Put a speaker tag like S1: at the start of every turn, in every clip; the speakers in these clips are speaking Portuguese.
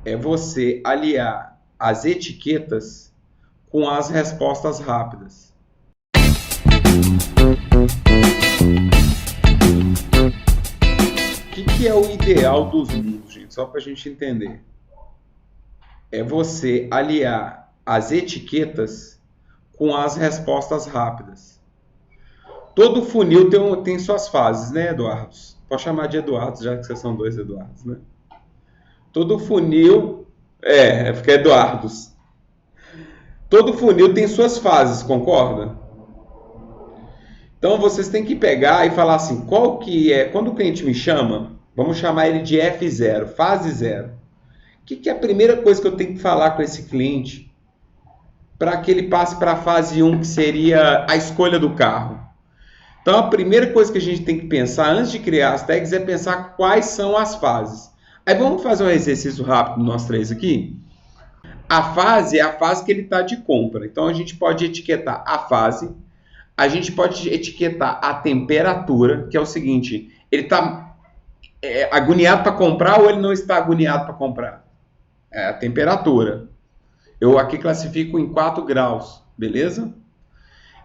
S1: é você aliar as etiquetas com as respostas rápidas. O que é o ideal dos mundos, gente? Só para a gente entender. É você aliar as etiquetas com as respostas rápidas. Todo funil tem suas fases, né, Eduardo? Pode chamar de Eduardo, já que vocês são dois Eduardos, né? Todo funil... porque é Eduardos. Todo funil tem suas fases, concorda? Então, vocês têm que pegar e falar assim, qual que é... Quando o cliente me chama, vamos chamar ele de F0, fase 0. O que é a primeira coisa que eu tenho que falar com esse cliente para que ele passe para a fase 1, que seria a escolha do carro? Então, a primeira coisa que a gente tem que pensar antes de criar as tags é pensar quais são as fases. Aí vamos fazer um exercício rápido nós três aqui. A fase é a fase que ele está de compra. Então, a gente pode etiquetar a fase. A gente pode etiquetar a temperatura, que é o seguinte. Ele está agoniado para comprar ou ele não está agoniado para comprar? É a temperatura. Eu aqui classifico em 4 graus, beleza?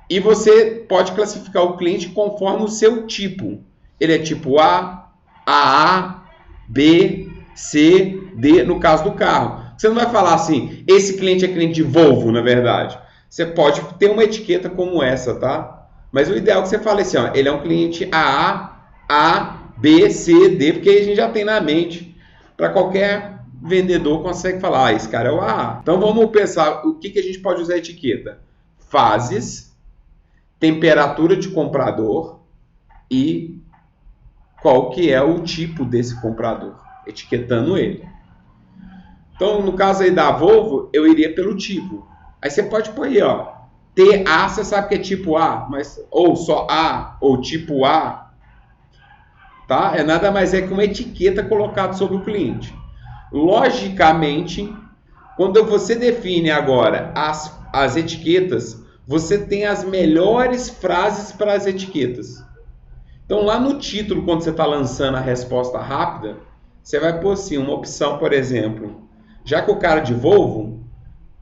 S1: E você pode classificar o cliente conforme o seu tipo. Ele é tipo A, AA, B, C, D, no caso do carro. Você não vai falar assim, esse cliente é cliente de Volvo, na verdade. Você pode ter uma etiqueta como essa, tá? Mas o ideal é que você fale assim, ó, ele é um cliente AA, A, B, C, D, porque aí a gente já tem na mente, para qualquer vendedor consegue falar, esse cara é o AA. Então vamos pensar, o que a gente pode usar a etiqueta? Fases, temperatura de comprador e qual que é o tipo desse comprador, etiquetando ele. Então, no caso aí da Volvo, eu iria pelo tipo. Aí você pode pôr aí, ó, TA, você sabe que é tipo A, mas ou só A, ou tipo A, tá? É nada mais que uma etiqueta colocada sobre o cliente. Logicamente, quando você define agora as etiquetas, você tem as melhores frases para as etiquetas. Então, lá no título, quando você está lançando a resposta rápida, você vai pôr assim, uma opção, por exemplo, já que o cara de Volvo,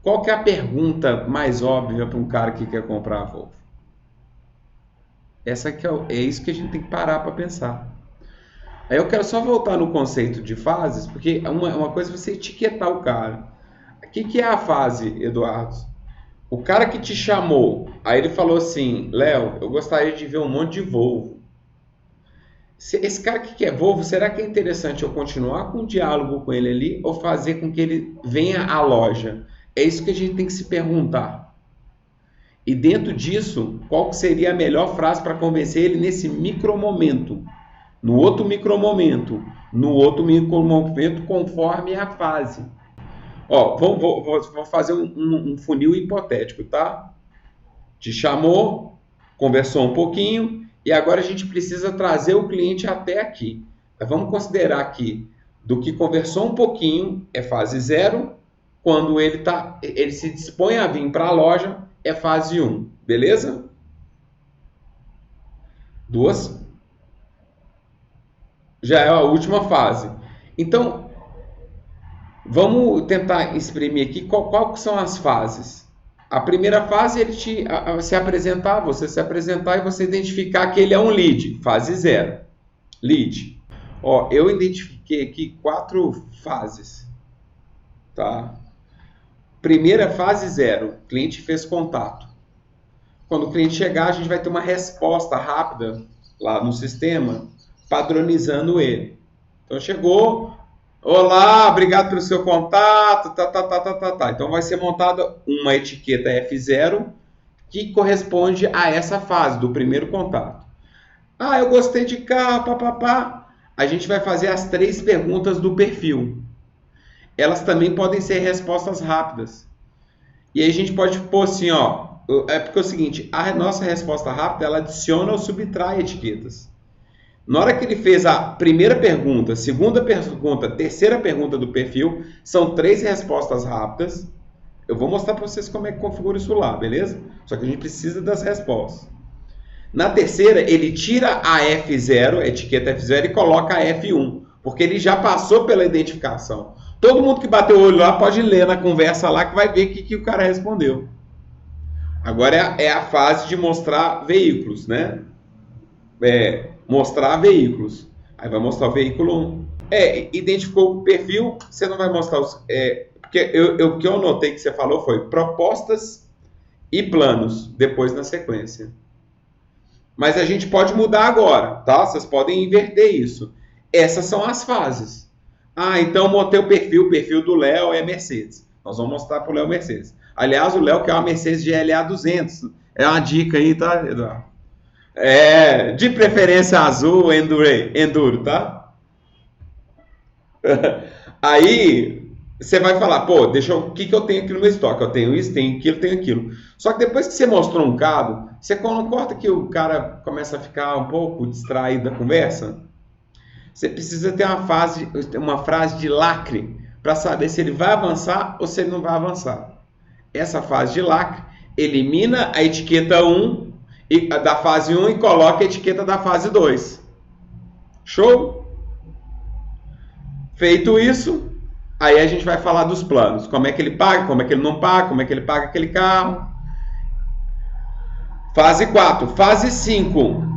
S1: qual que é a pergunta mais óbvia para um cara que quer comprar a Volvo? Essa que é isso que a gente tem que parar para pensar. Aí eu quero só voltar no conceito de fases, porque uma coisa é você etiquetar o cara. O que é a fase, Eduardo? O cara que te chamou, aí ele falou assim, Léo, eu gostaria de ver um monte de Volvo. Esse cara que quer Volvo, será que é interessante eu continuar com o diálogo com ele ali ou fazer com que ele venha à loja? É isso que a gente tem que se perguntar. E dentro disso, qual seria a melhor frase para convencer ele nesse micromomento? No outro micromomento, conforme a fase. Ó, vou fazer um funil hipotético, tá? Te chamou, conversou um pouquinho e agora a gente precisa trazer o cliente até aqui. Mas vamos considerar aqui, do que conversou um pouquinho é fase 0, quando ele se dispõe a vir para a loja é fase 1, beleza? 2. Já é a última fase. Então, vamos tentar exprimir aqui qual são as fases. A primeira fase é ele você se apresentar e você identificar que ele é um lead, fase 0. Lead. Ó, eu identifiquei aqui 4 fases. Tá? Primeira fase 0, o cliente fez contato. Quando o cliente chegar, a gente vai ter uma resposta rápida lá no sistema, padronizando ele. Então chegou, olá, obrigado pelo seu contato, tá. Então vai ser montada uma etiqueta F0 que corresponde a essa fase do primeiro contato. Ah, eu gostei de carro, papapá. A gente vai fazer as 3 perguntas do perfil. Elas também podem ser respostas rápidas. E aí a gente pode pôr assim, ó, é porque é o seguinte, a nossa resposta rápida, ela adiciona ou subtrai etiquetas. Na hora que ele fez a primeira pergunta, segunda pergunta, terceira pergunta do perfil, são 3 respostas rápidas. Eu vou mostrar para vocês como é que configura isso lá, beleza? Só que a gente precisa das respostas. Na terceira, ele tira a F0, a etiqueta F0, e coloca a F1, porque ele já passou pela identificação. Todo mundo que bateu o olho lá pode ler na conversa lá que vai ver o que o cara respondeu. Agora é a fase de mostrar veículos, né? Mostrar veículos. Aí vai mostrar o veículo 1. Identificou o perfil, você não vai mostrar os... porque o que eu notei que você falou foi propostas e planos, depois na sequência. Mas a gente pode mudar agora, tá? Vocês podem inverter isso. Essas são as fases. Então montei o perfil do Léo é Mercedes. Nós vamos mostrar para o Léo Mercedes. Aliás, o Léo quer uma Mercedes GLA 200. É uma dica aí, tá, Eduardo? De preferência azul, Enduro, tá? Aí você vai falar, pô, o que eu tenho aqui no meu estoque? Eu tenho isso, tenho aquilo. Só que depois que você mostrou um carro, você concorda que o cara começa a ficar um pouco distraído da conversa? Você precisa ter uma frase de lacre para saber se ele vai avançar ou se ele não vai avançar. Essa fase de lacre elimina a etiqueta 1 da fase 1 e coloca a etiqueta da fase 2. Show? Feito isso, aí a gente vai falar dos planos. Como é que ele paga, como é que ele não paga, como é que ele paga aquele carro. Fase 4. Fase 5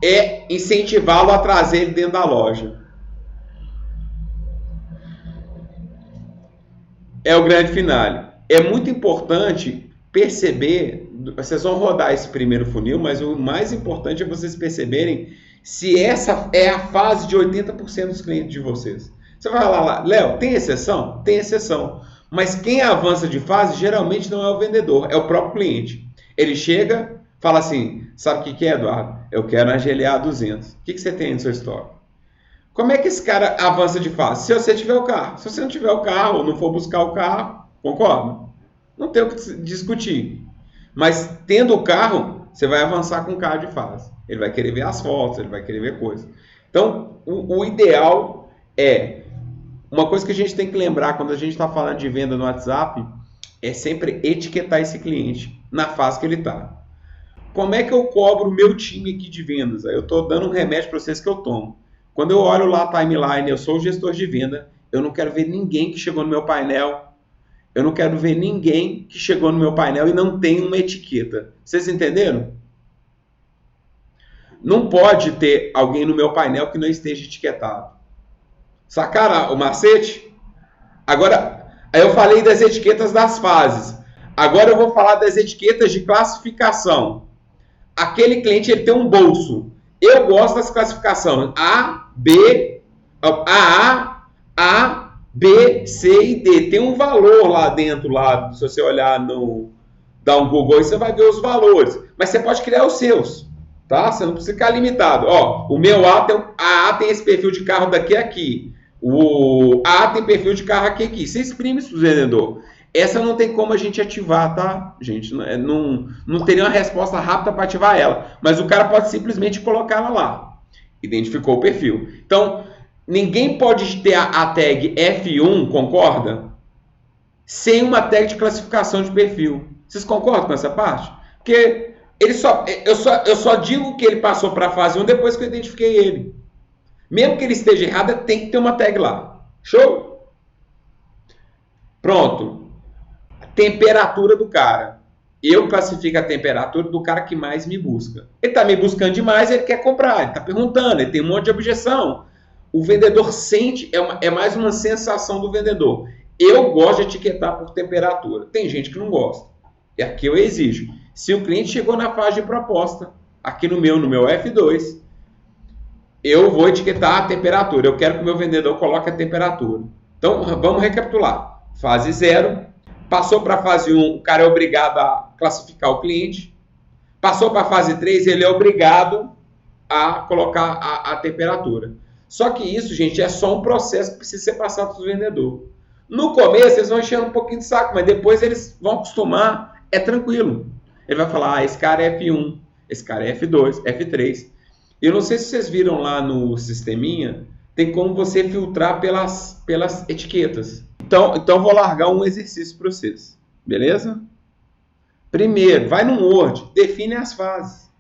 S1: é incentivá-lo a trazer ele dentro da loja. É o grande finale. É muito importante perceber, vocês vão rodar esse primeiro funil, mas o mais importante é vocês perceberem se essa é a fase de 80% dos clientes de vocês. Você vai lá, Léo, tem exceção? Tem exceção. Mas quem avança de fase geralmente não é o vendedor, é o próprio cliente. Ele chega, fala assim, sabe o que é, Eduardo? Eu quero a GLA 200. O que você tem no seu estoque? Como é que esse cara avança de fase? Se você tiver o carro. Se você não tiver o carro ou não for buscar o carro, concorda? Não tem o que discutir. Mas tendo o carro, você vai avançar com o carro de fase. Ele vai querer ver as fotos, ele vai querer ver coisas. Então, o ideal é... Uma coisa que a gente tem que lembrar quando a gente está falando de venda no WhatsApp é sempre etiquetar esse cliente na fase que ele está. Como é que eu cobro o meu time aqui de vendas? Eu estou dando um remédio para vocês que eu tomo. Quando eu olho lá a timeline, eu sou o gestor de venda, eu não quero ver ninguém que chegou no meu painel. Eu não quero ver ninguém que chegou no meu painel e não tem uma etiqueta. Vocês entenderam? Não pode ter alguém no meu painel que não esteja etiquetado. Sacaram o macete? Agora, aí eu falei das etiquetas das fases. Agora eu vou falar das etiquetas de classificação. Aquele cliente ele tem um bolso. Eu gosto das classificações A, B, B, C e D. Tem um valor lá dentro, lá, se você olhar dar um Google aí, você vai ver os valores. Mas você pode criar os seus, tá? Você não precisa ficar limitado. O meu A tem esse perfil de carro daqui a aqui. O A tem perfil de carro aqui aqui. Você exprime isso para o vendedor. Essa não tem como a gente ativar, tá, gente? Não teria uma resposta rápida para ativar ela. Mas o cara pode simplesmente colocar ela lá. Identificou o perfil. Então, ninguém pode ter a tag F1, concorda? Sem uma tag de classificação de perfil. Vocês concordam com essa parte? Porque eu só digo que ele passou para a fase 1 depois que eu identifiquei ele. Mesmo que ele esteja errado, tem que ter uma tag lá. Show? Pronto. Temperatura do cara. Eu classifico a temperatura do cara que mais me busca. Ele está me buscando demais, ele quer comprar, ele está perguntando, ele tem um monte de objeção. O vendedor sente, é mais uma sensação do vendedor. Eu gosto de etiquetar por temperatura. Tem gente que não gosta. E aqui eu exijo. Se o cliente chegou na fase de proposta, aqui no meu F2, eu vou etiquetar a temperatura. Eu quero que o meu vendedor coloque a temperatura. Então, vamos recapitular. Fase 0. Passou para a fase 1, o cara é obrigado a classificar o cliente. Passou para a fase 3, ele é obrigado a colocar a temperatura. Só que isso, gente, é só um processo que precisa ser passado para o vendedor. No começo, eles vão enchendo um pouquinho de saco, mas depois eles vão acostumar, é tranquilo. Ele vai falar, esse cara é F1, esse cara é F2, F3. Eu não sei se vocês viram lá no sisteminha, tem como você filtrar pelas etiquetas. Então vou largar um exercício para vocês, beleza? Primeiro, vai no Word, define as fases.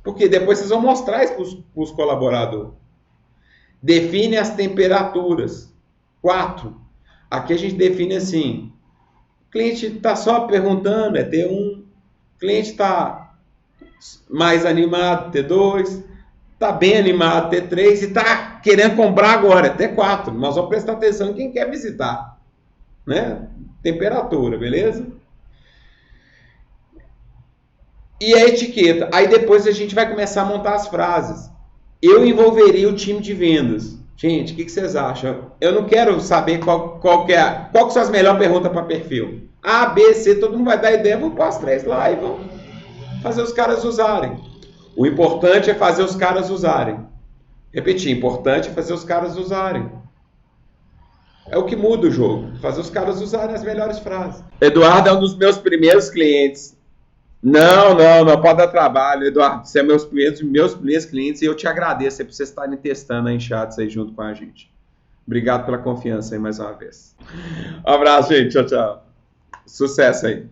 S1: Porque depois vocês vão mostrar isso para os colaboradores. Define as temperaturas. 4. Aqui a gente define assim, o cliente está só perguntando, é T1, o cliente está mais animado, T2, está bem animado, T3, e está querendo comprar agora, T4. Nós vamos prestar atenção em quem quer visitar, né? Temperatura, beleza? E a etiqueta. Aí depois a gente vai começar a montar as frases. Eu envolveria o time de vendas. Gente, o que vocês acham? Eu não quero saber qual que são as melhores perguntas para perfil. A, B, C, todo mundo vai dar ideia, vamos pôr as 3 lá e vamos fazer os caras usarem. O importante é fazer os caras usarem. Repetir, importante é fazer os caras usarem. É o que muda o jogo. Fazer os caras usarem as melhores frases. Eduardo é um dos meus primeiros clientes. Não pode dar trabalho, Eduardo. Você é meus primeiros clientes e eu te agradeço por vocês estarem testando aí em chats aí junto com a gente. Obrigado pela confiança aí mais uma vez. Um abraço, gente. Tchau, tchau. Sucesso aí.